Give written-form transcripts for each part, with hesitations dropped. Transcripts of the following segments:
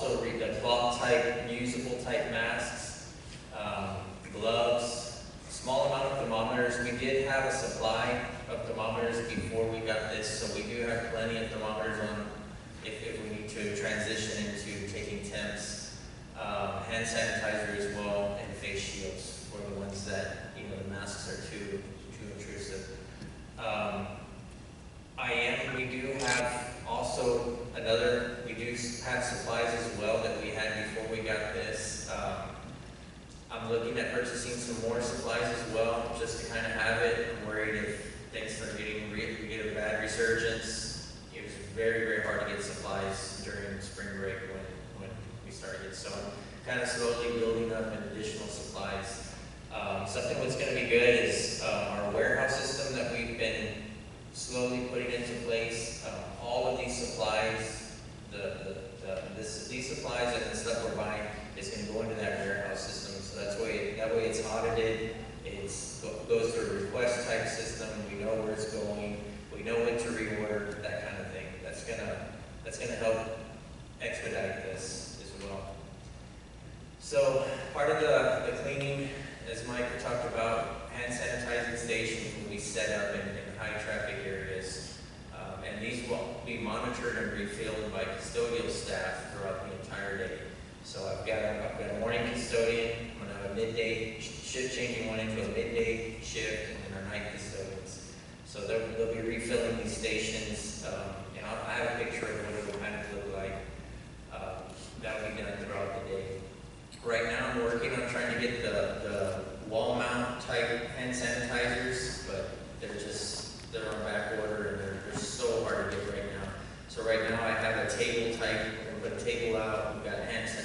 also the cloth type, usable type masks, gloves, small amount of thermometers. We did have a supply of thermometers before we got this, so we do have plenty of thermometers on if we need to transition into taking temps. Hand sanitizer as well, and face shields for the ones that, you know, the masks are too intrusive. We do have also we do have supplies as well that we had before we got this. I'm looking at purchasing some more supplies as well, just to kind of have it. I'm worried if things start we get a bad resurgence. It was very, very hard to get supplies during spring break when we started. So I'm kind of slowly building up an additional supplies. Something that's going to be good is our warehouse system that we've been slowly putting into place. All of these supplies, these supplies and the stuff we're buying is going to go into that warehouse system. So that way it's audited. It goes through a request type system. We know where it's going. We know when to reorder, that kind of thing. That's gonna help expedite this as well. So part of the cleaning, as Mike talked about, hand sanitizing stations will be set up in high traffic areas. And these will be monitored and refilled by custodial staff throughout the entire day. So I've got a morning custodian. I'm going to have a midday shift, changing one into a midday shift, and then our night custodians. So they'll be refilling these stations. And I have a picture of what it will kind of look like. That'll be done throughout the day. Right now I'm working on trying to get the wall mount type hand sanitizers, but they're on back order and they're so hard to get right now. So right now I have a table type. We're going to put a table out. We've got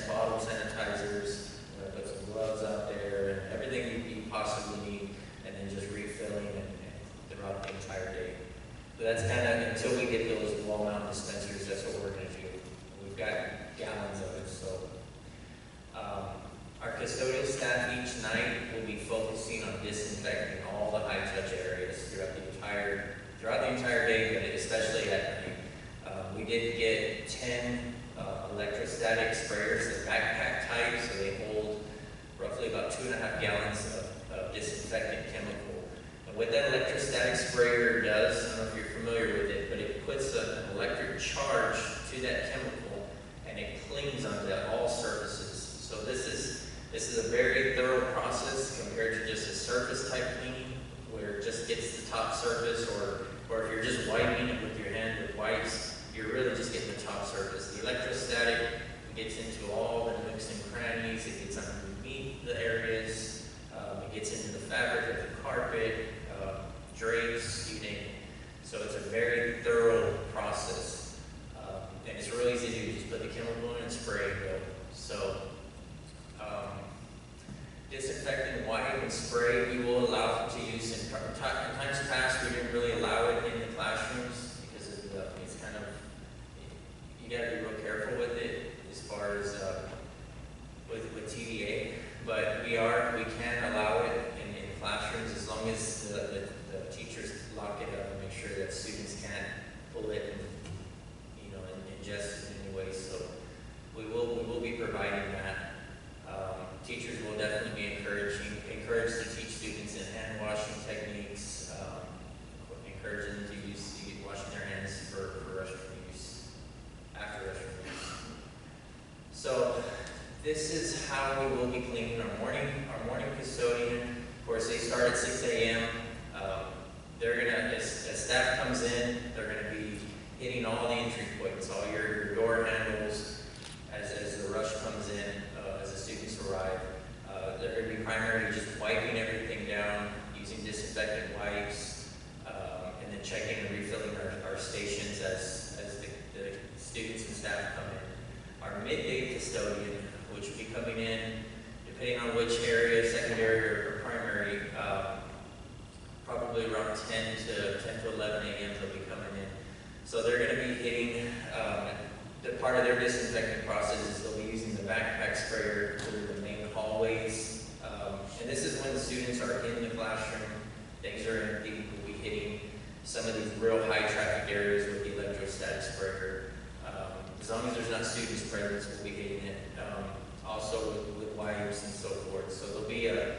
bottle sanitizers. We're going to put some gloves out there and everything you possibly need, and then just refilling and throughout the entire day. So that's kind of, until we get those wall mount dispensers, that's what we're going to do. We've got gallons of it. So our custodial staff each night will be focusing on disinfecting all the high touch areas throughout the entire day, but especially at night. We did get 10 electrostatic sprayers. They're backpack type, so they hold roughly about 2.5 gallons of disinfectant chemical. And what that electrostatic sprayer does, I don't know if you're familiar with it, but it puts an electric charge to that chemical, and it clings onto all surfaces. So this is a very thorough process compared to just a surface type cleaning, where it just gets the top surface, or if you're just wiping it with your hand with wipes, you're really just getting the top surface. The electrostatic gets into all the nooks and crannies. It gets underneath the areas. It gets into the fabric of the carpet, drapes, you name it. So it's a very thorough process, and it's really easy to do. Just put the chemical in and spray and go. So disinfectant wipe and spray we will allow to use in times past. We didn't really allow it in the classrooms because it's kind of, you got to be real careful with it as far as with TVA. But we can allow it in classrooms as long as the teachers lock it up and make sure that students can't pull it and ingest it in any way. So we will be providing that. Teachers will definitely be encouraged to teach students in hand washing techniques, encouraging them to washing their hands for restroom use, after restroom use. So this is how we will be cleaning our morning custodian. Of course, they start at 6 a.m. They're gonna, as staff comes in, they're gonna be hitting all the entry points, all your door handles, as the rush comes in, as the students arrive. They're going to be primarily just wiping everything down, using disinfectant wipes, and then checking and refilling our stations as the students and staff come in. Our midday custodian, which will be coming in, depending on which area, secondary or primary, probably around 10 to 11 a.m. they'll be coming in. So they're going to be hitting, the part of their disinfecting process is they'll be using the backpack sprayer through the main hallways. And this is when the students are in the classroom, things are empty. We'll be hitting some of these real high traffic areas with the electrostatic sprayer. As long as there's not students present, we'll be hitting it. Also with wipes and so forth. So there'll be a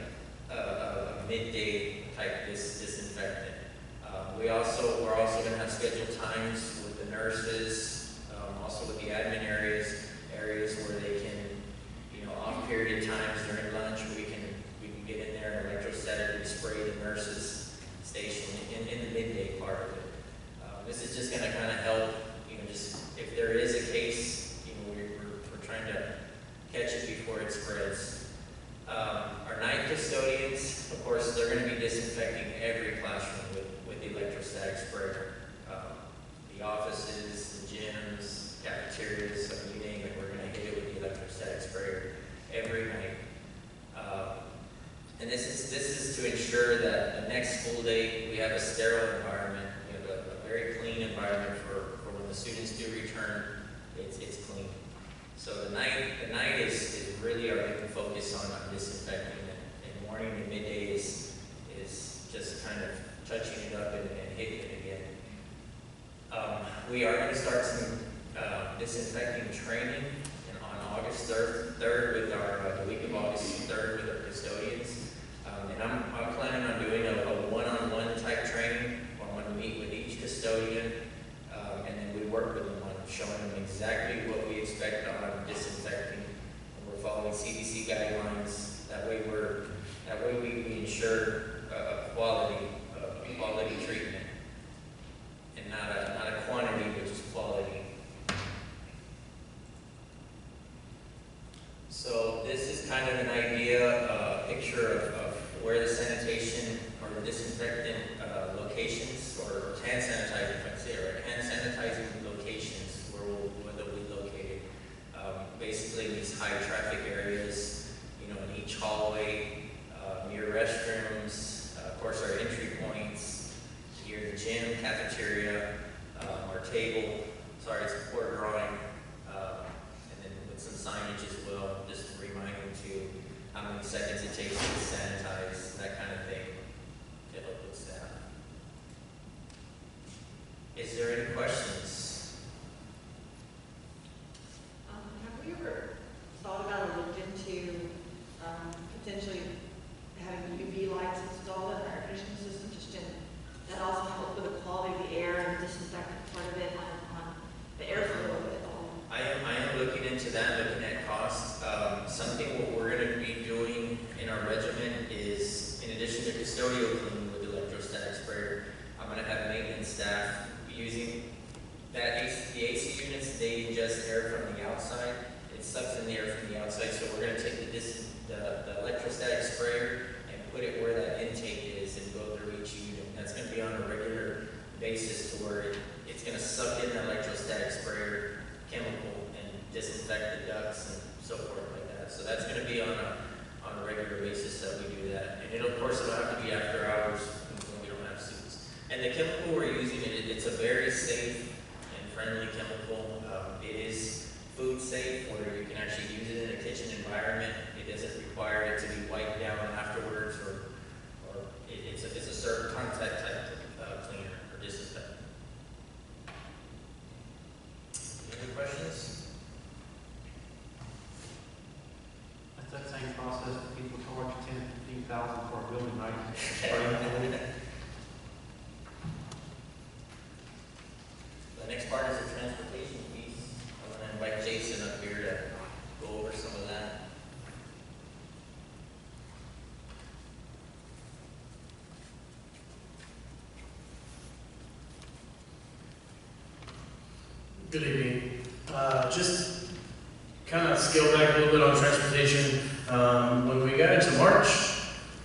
midday type disinfectant. We're also going to have scheduled times with the nurses, also with the admin areas where they can, off period times during lunch, we can get in there and electrostatically spray the nurses station in the midday part of it. This is just going to kind of help, just if there is a case, we're trying to catch it before it spreads. Our night custodians, of course, they're going to be disinfecting every classroom with the electrostatic sprayer. The offices, the gyms, cafeterias, you name it, we're going to hit it with the electrostatic sprayer every night. And this is to ensure that the next school day we have a sterile environment, a very clean environment for when the students do return. It's clean. So the night is really our big focus on disinfecting, and morning and midday is just kind of touching it up and hitting it again. We are going to start some disinfecting training on August 3rd with the week of August 3rd with our custodians. And I'm planning on doing a one-on-one type training. I'm going to meet with each custodian, and then we work with them on showing them exactly what we expect on disinfecting. And we're following CDC guidelines. That way we ensure a quality treatment, and not a quantity, but just quality. So this is kind of an idea, picture of where the sanitation or the disinfectant locations or hand sanitizing, if I say it right, hand sanitizing locations where they'll be located. Basically these high traffic areas, in each hallway, near restrooms, of course our entry points, near the gym, cafeteria, our table. Sorry, it's a poor drawing. And then with some signage as well, just to remind them to how many seconds it takes to sanitize, that kind of thing, to help with staff. Is there any questions? Have we ever thought about or looked into potentially having UV lights installed in our air conditioning system, that also help with the quality of the air and disinfectant part of it on the airflow of it all? I am looking into that, looking at cost. Something what we're going to be doing in our regimen is, in addition to custodial cleaning with the electrostatic sprayer, I'm going to have maintenance staff using that the AC units. They ingest air from the outside. It sucks in the air from the outside. So we're going to take the electrostatic sprayer and put it where that intake is and go through each unit. That's going to be on a regular basis to where it's going to suck in the electrostatic sprayer chemical and disinfect the ducts and so forth like that. So that's going to be on a regular basis that we do that. And of course it'll have to be after hours when we don't have students. And the chemical we're using, it's a very safe and friendly chemical. It is food safe, where you can actually use it in a kitchen environment. It doesn't require it to be wiped down afterwards, or it's a certain contact type of cleaner or disinfectant. Any questions? That's that same process that people charge $10,000 for a building, right? The next part is the transportation piece. I'm going to invite Jason up here to go over some of that. Good evening. Just kind of scale back a little bit on transportation. When we got into March,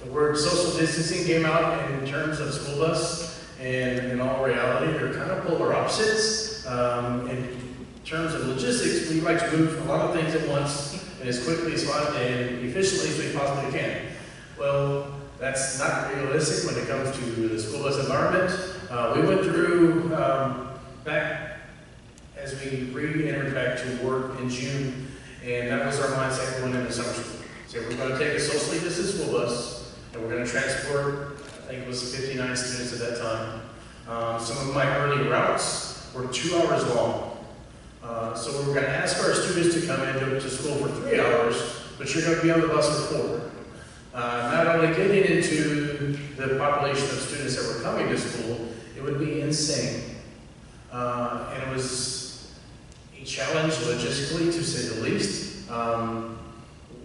the word social distancing came out in terms of school bus, and in all reality, they're kind of polar opposites. In terms of logistics, we like to move a lot of things at once and as quickly as possible and efficiently as we possibly can. Well, that's not realistic when it comes to the school bus environment. We went through back as we re-entered back to work in June, and that was our mindset going into summer school. So we're going to take a socially distanced school bus, and we're going to transport, I think it was 59 students at that time. Some of my early routes were 2 hours long. So we're going to ask our students to come into school for 3 hours, but you're going to be on the bus for 4. Not only getting into the population of students that were coming to school, it would be insane. And it was a challenge logistically, to say the least.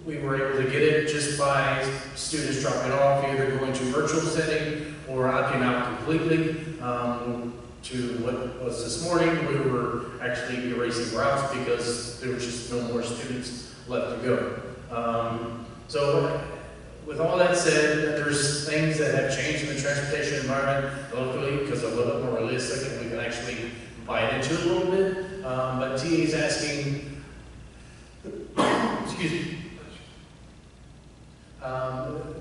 We were able to get it just by students dropping off, either going to virtual setting or opting out completely. To what was this morning, we were actually erasing routes because there were just no more students left to go. So with all that said, there's things that have changed in the transportation environment locally because they're a little bit more realistic and we can actually buy into it a little bit. But TA is asking, excuse me,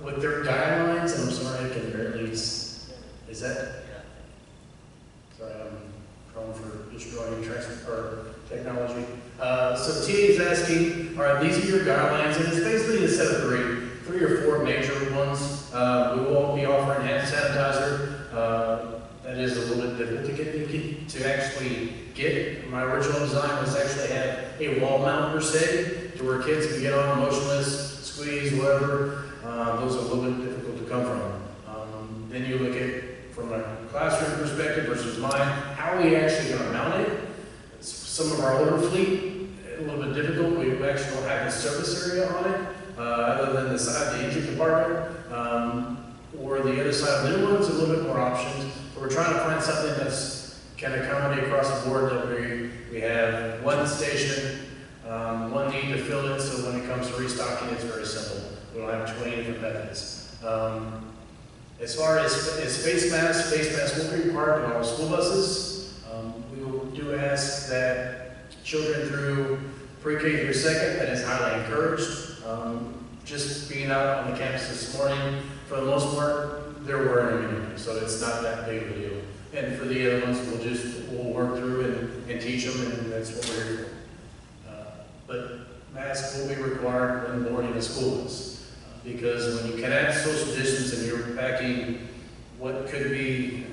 with their guidelines, and I'm sorry I can barely, is that? Sorry, I'm prone for destroying technology. So TA is asking, all right, these are your guidelines, and it's basically a set of three or four major ones. We will be offering hand sanitizer. That is a little bit difficult to actually get. My original design was actually have a wall mount per se, to where kids can get on motionless, squeeze, whatever. Those are a little bit difficult to come from. Then you look at from a classroom perspective versus mine, how are we actually going to mount it? Some of our older fleet, a little bit difficult. We actually don't have a service area on it, other than the side of the engine compartment, or the other side of the new ones, a little bit more options. So we're trying to find something that's can accommodate across the board, that we have one station, one need to fill it, so when it comes to restocking, it's very simple. We don't have 20 different methods. As far as face masks will be required in all school buses. We do ask that children through pre-K through second, that is highly encouraged. Just being out on the campus this morning, for the most part, they're wearing them anyway, so it's not that big of a deal. And for the other ones, we'll work through and teach them, and that's what we're here for. But masks will be required when boarding a school bus. Because when you cannot social distance and you're packing what could be,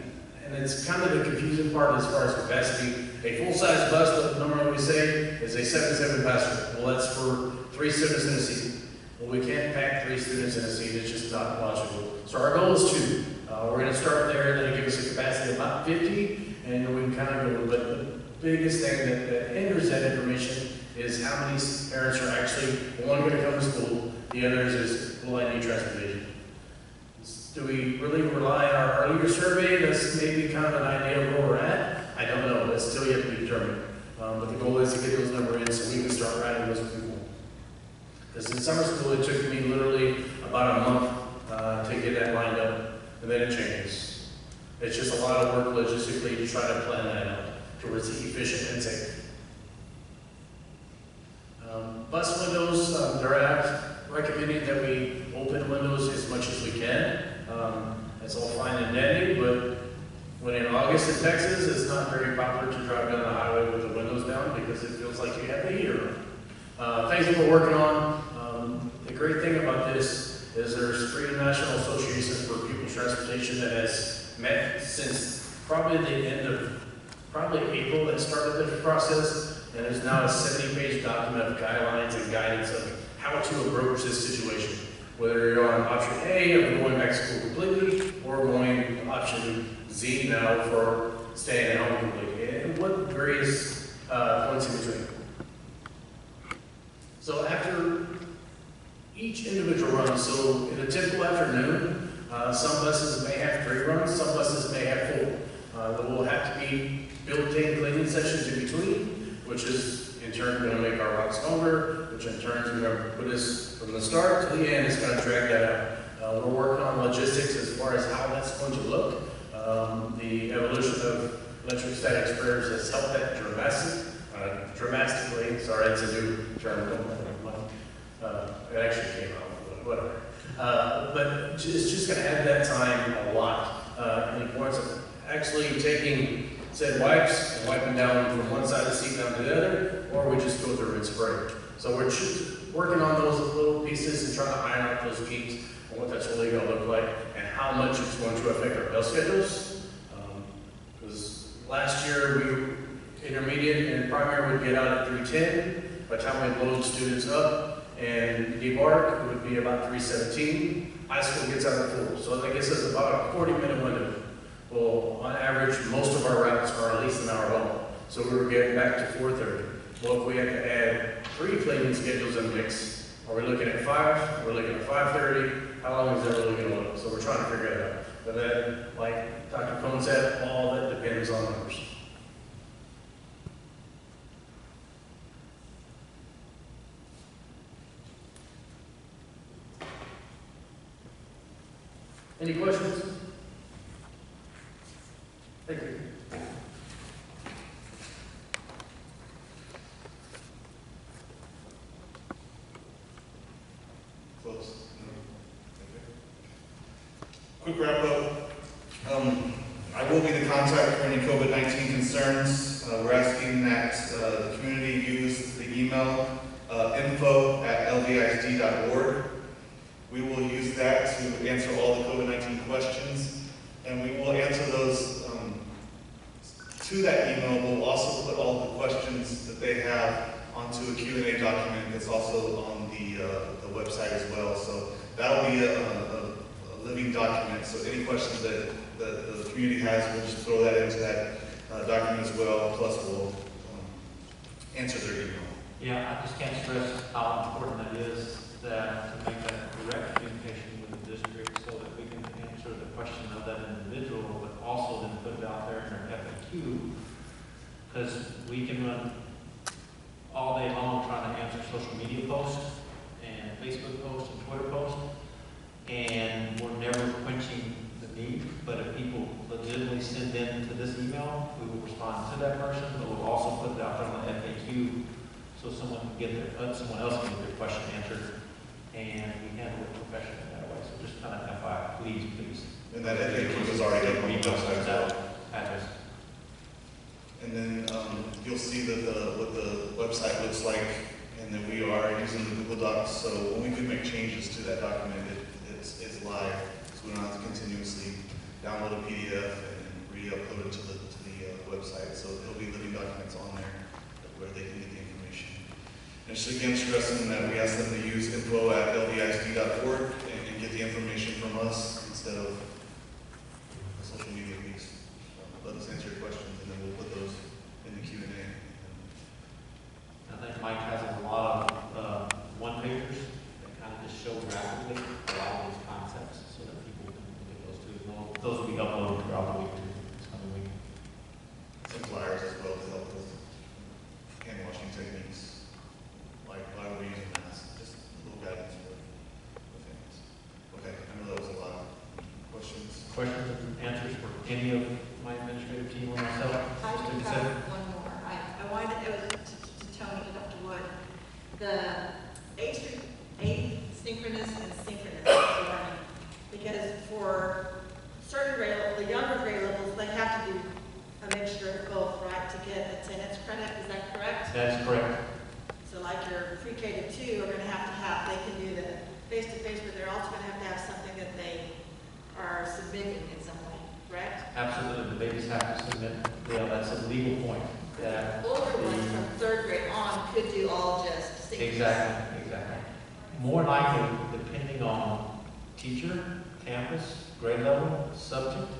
and it's kind of the confusing part as far as capacity. A full-size bus, what normally we say, is a 7-7 passenger. Well, that's for 3 students in a seat. Well, we can't pack 3 students in a seat, it's just not logical. So our goal is 2. We're going to start there, that'll give us a capacity of about 50, and we can kind of go. But the biggest thing that hinders that information is how many parents are actually, one, going to come to school, the others is, will I need transportation? Do we really rely on our earlier survey? That's maybe kind of an idea of where we're at. I don't know, that's still yet to be determined. But the goal is to get those numbers in so we can start writing those people. Because in summer school, it took me literally about a month to get that lined up, and then it changes. It's just a lot of work logistically to try to plan that out to where it's efficient and safe. Bus windows, they're recommending that we open windows as much as we can. That's all fine and dandy, but when in August in Texas, it's not very popular to drive down the highway with the windows down because it feels like you have the heater on. Things that we're working on, the great thing about this is there's 3 national associations for pupil transportation that has met since probably the end of April that started this process, and there's now a 70-page document of guidelines and guidance of how to approach this situation. Whether you're on option A of going back to school completely, or going to option Z now for staying at home completely, and what various points in between. So after each individual run, so in a typical afternoon, some buses may have 3 runs, some buses may have 4. There will have to be built-in cleaning sessions in between, which is in turn going to make our routes longer, which in turn is going to put us from the start to the end. It's going to drag that out. We're working on logistics as far as how that's going to look. The evolution of electrostatic spares has helped that dramatically. Sorry, it's a new term. It actually came out, whatever. But it's just going to add that time a lot. In the importance of actually taking said wipes and wiping down from one side of the seat down to the other, or we just go through and spray. So we're working on those little pieces and trying to iron out those kinks and what that's really going to look like and how much it's going to affect our bus schedules. Because last year Intermediate and primary would get out at 3:10. By the time we load students up and debark, it would be about 3:17. High school gets out at 4. So that gives us about a 40-minute window. Well, on average, most of our routes are at least an hour long. So we were getting back to 4:30. Well, if we had to add 3 cleaning schedules in the mix, are we looking at 5? We're looking at 5:30. How long is that really going to look? So we're trying to figure it out. But then, like Dr. Cohn said, all that depends on numbers. Any questions? Thank you. Close. Quick wrap up. I will be the contact for any COVID-19 concerns. We're asking that the community use the email info@lvisd.org. We will use that to answer all the COVID-19 questions, and we will answer those to that email. We'll also put all the questions that they have onto a Q&A document that's also on the website as well. So that'll be a living document. So any questions that the community has, we'll just throw that into that document as well. Plus, we'll answer their email. Yeah, I just can't stress how important that is, that to make that direct communication with the district so that we can answer the question of that individual, but also then put it out there in our FAQ, because we can run all day long trying to answer social media posts and Facebook posts and Twitter posts, and we're never quenching the need. But if people legitimately send in to this email, we will respond to that person, but we'll also put it out there on the FAQ so someone can get someone else can get their question answered, and we handle it professionally that way. So just kind of FYI, please. And that FAQ is already up on the website as well. Address. And then you'll see that what the website looks like, and then we are using the Google Docs. So when we do make changes to that document, it's live, so we don't have to continuously download a PDF and re-upload it to the website. So it'll be living documents on there where they can get the information. And just again stressing that we ask them to use info@lvisd.org and get the information from us instead of the social media piece. Let us answer your questions, and then we'll put those in the Q&A. I think Mike has a lot of one-pagers that kind of just show rapidly a lot of these concepts so that people can look at those too. Those will be uploaded throughout the week too, this coming week. Some flyers as well to help with hand washing techniques, like why we're using masks, just a little guidance for the families. Okay, I know that was a lot. Questions? Questions and answers for any of my administrative team or myself? I Mr. do Consent? have one more. I wanted, it was to Tony, to Dr. Wood, the asynchronous and synchronous learning. Because for certain grade levels, the younger grade levels, they have to do a mixture of both, right, to get attendance credit, is that correct? That's correct. So like your pre-K to 2 are gonna have, they can do the face-to-face, but they're also gonna have something that they are submitting in some way, correct? Absolutely, the babies have to submit. Yeah, that's a legal point. That Older ones from 3rd grade on could do all just synchronous. Exactly. More likely, depending on teacher, campus, grade level, subject,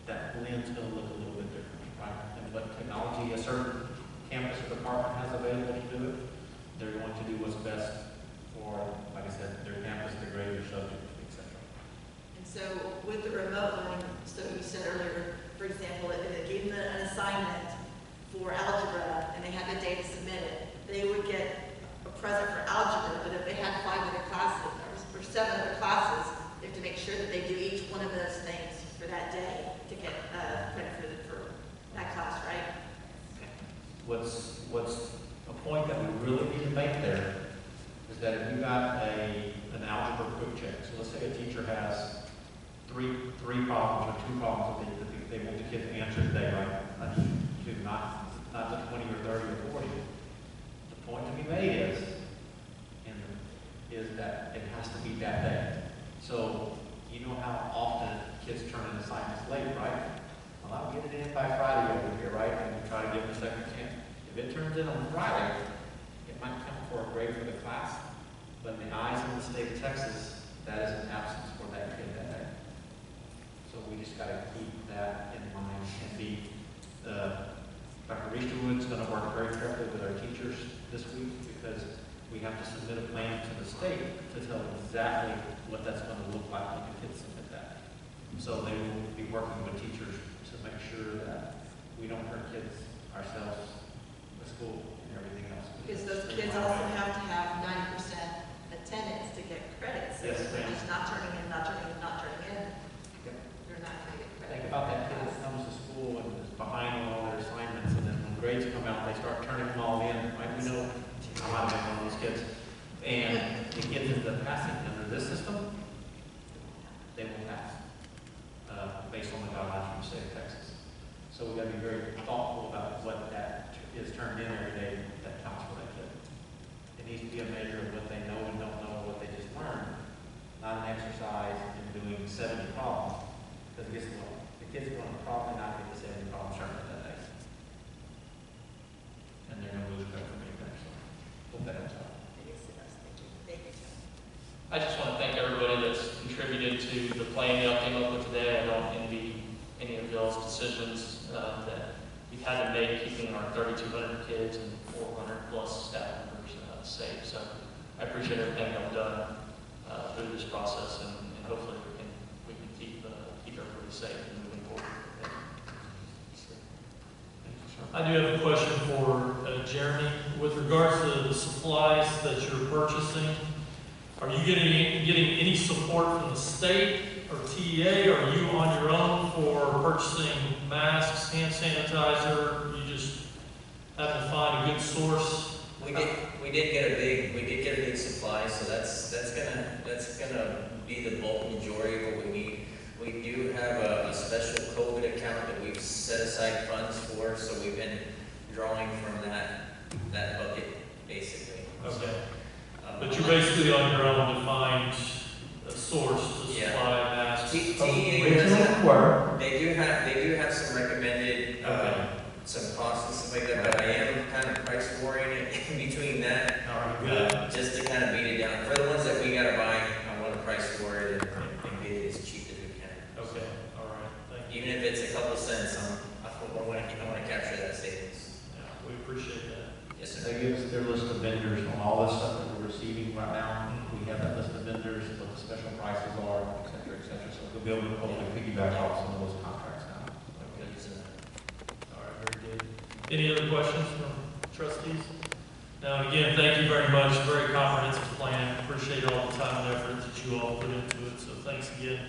that blend's going to look a little bit different, right? And what technology a certain campus or department has available to do it, they're going to do what's best for, like I said, their campus, their grade, their subject, etc. And so with the remote learning, so you said earlier, for example, if they gave them an assignment for algebra and they had the day to submit it, they would get a present for algebra, but if they had 5 other classes or 7 other classes, they have to make sure that they do each one of those things for that day to get credit for that class, right? Okay. What's a point that we really need to make there is that if you got an algebra quick check, so let's say a teacher has three problems or 2 problems that they want the kid to answer today, right? Not the 20 or 30 or 40. The point to be made is that it has to be that day. So you know how often kids turn in assignments late, right? well, I'll get it in by Friday over here, right? And we try to give them a second chance. If it turns in on Friday, it might come for a grade for the class, but in the eyes of the state of Texas, that is an absence for that kid that day. So we just gotta keep that in mind and be, Dr. Easterwood's gonna work very carefully with our teachers this week because we have to submit a plan to the state to tell them exactly what that's gonna look like when the kids submit that. So they will be working with teachers to make sure that we don't hurt kids ourselves, the school, and everything else. Because those kids also have to have 90% attendance to get credits. Yes, If they're ma'am. just not turning in, not turning in, not turning in, Yep. they're not gonna get credit. Think about that kid that comes to school and is behind on all their assignments, and then when grades come out, they start turning them all in, right? We know, I might have been one of those kids. And it gets into the passing under this system, they will pass, based on the guidelines from the state of Texas. So we gotta be very thoughtful about what that is turned in every day that counts for that kid. It needs to be a measure of what they know and don't know, what they just learned, not an exercise in doing 70 problems. Because guess what? The kid's going to probably not get the 70 problems turned in that day. And they're going to lose credit for me next. Hope that helps out. Thank you. I just want to thank everybody that's contributed to the plan y'all came up with today. I don't envy any of y'all's decisions that we've had to make, keeping our 3,200 kids and 400 plus staff members safe. So I appreciate everything y'all done through this process, and hopefully we can keep everybody safe and moving forward. I do have a question for Jeremy. With regards to the supplies that you're purchasing, are you getting any support from the state or TEA? Or are you on your own for purchasing masks, hand sanitizer? You just have to find a good source? We did get a big supply, so that's gonna be the bulk majority of what we need. We do have a special COVID account that we've set aside funds for, so we've been drawing from that bucket, basically. Okay. But you're basically on your own to find a source to Yeah. supply masks? TEA does they do have some recommended, Okay. some costs and stuff like that, but I am kind of price warring it in between that, All right, good. just to kind of beat it down. For the ones that we gotta buy, I want to price war it and get it as cheap as we can. Okay, all right, thank you. Even if it's a couple cents, I want to capture that savings. Yeah, we appreciate that. Yes, sir. They give us their list of vendors on all this stuff that we're receiving right now. We have that list of vendors, what the special prices are, et cetera, et cetera. So we'll be able to hopefully piggyback off some of those contracts now. Okay. All right, very good. Any other questions from trustees? Now, again, thank you very much. Very comprehensive plan. Appreciate all the time and effort that you all put into it. So thanks again.